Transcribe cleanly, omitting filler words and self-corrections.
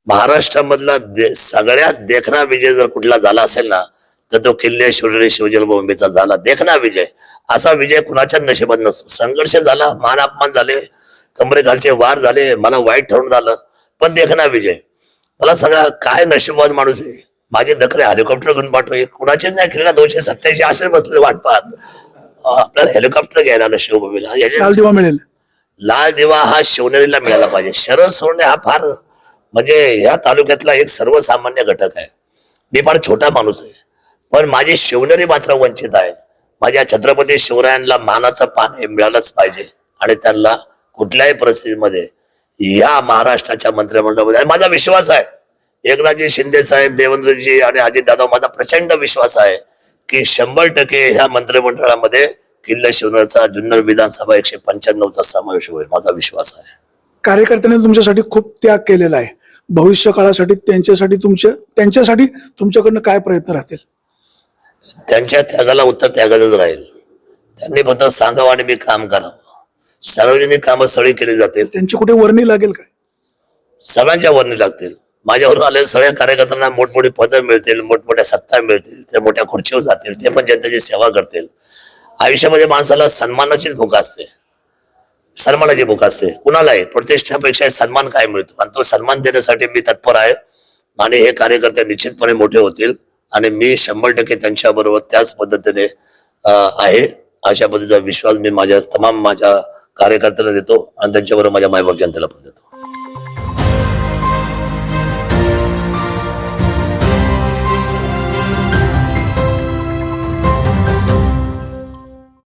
महाराष्ट्रामधला सगळ्यात देखणा विजय जर कुठला झाला असेल ना तर तो किल्ले शिवनेरी शिवजन्मभूमीचा झाला देखणा विजय. असा विजय कुणाच्या नशिबात नसतो. संघर्ष झाला, मान अपमान झाले, कमरेखालचे वार झाले, मला वाईट ठरवून झालं, पण देखणा विजय. मला सांगा काय नशिबान माणूस आहे. माझे दखले हेलिकॉप्टर घेऊन पाठवे, कुणाचेच नाही केले ना. 287 असे बसले वाट पाहत. आपल्याला हेलिकॉप्टर घ्यायला ना शिवभूमीला, लाल दिवा मिळेल. लाल दिवा हा शिवनेरीला मिळाला पाहिजे. शरद सोडणे हा फार म्हणजे ह्या तालुक्यातला एक सर्वसामान्य घटक आहे. मी फार छोटा माणूस आहे, पण माझी शिवनेरी मात्र वंचित आहे. माझ्या छत्रपती शिवरायांना मानाचं पान हे मिळालंच पाहिजे आणि त्यांना कुठल्याही परिस्थितीमध्ये या महाराष्ट्राच्या मंत्रिमंडळामध्ये माझा विश्वास आहे. एकनाथजी शिंदे साहेब, देवेंद्रजी आणि अजितदादा, माझा प्रचंड विश्वास आहे की 100% ह्या मंत्रिमंडळामध्ये किल्ले शिवनेरीचा जुन्नर विधानसभा 195चा समावेश होईल. माझा विश्वास आहे. कार्यकर्त्यांनी तुमच्यासाठी खूप त्याग केलेला आहे. भविष्य काळासाठी त्यांच्यासाठी तुमच्याकडनं काय प्रयत्न राहतील? त्यांच्या त्यागाला उत्तर त्यागातच राहील. त्यांनी फक्त सांगावं आणि मी काम करावं. सार्वजनिक कामं सगळी केली जातील. त्यांची कुठे वर्णी लागेल काय? सगळ्यांच्या वर्णी लागतील. माझ्यावर आलेल्या सगळ्या कार्यकर्त्यांना मोठमोठी पदं मिळतील, मोठमोठ्या सत्ता मिळतील, ते मोठ्या खुर्चीवर जातील, ते पण जनतेची सेवा करतील. आयुष्यामध्ये माणसाला सन्मानाचीच भूक असते, सन्मानाची भूक असते. कुणालाही प्रतिष्ठापेक्षा सन्मान काय मिळतो आणि तो सन्मान देण्यासाठी मी तत्पर आहे. आणि हे कार्यकर्ते निश्चितपणे मोठे होतील आणि मी 100% त्यांच्या बरोबर त्याच पद्धतीने आहे. अशा पद्धतीचा विश्वास मी माझ्या कार्यकर्त्यांना देतो आणि त्यांच्याबरोबर माझ्या मायबाप जनतेला पण देतो.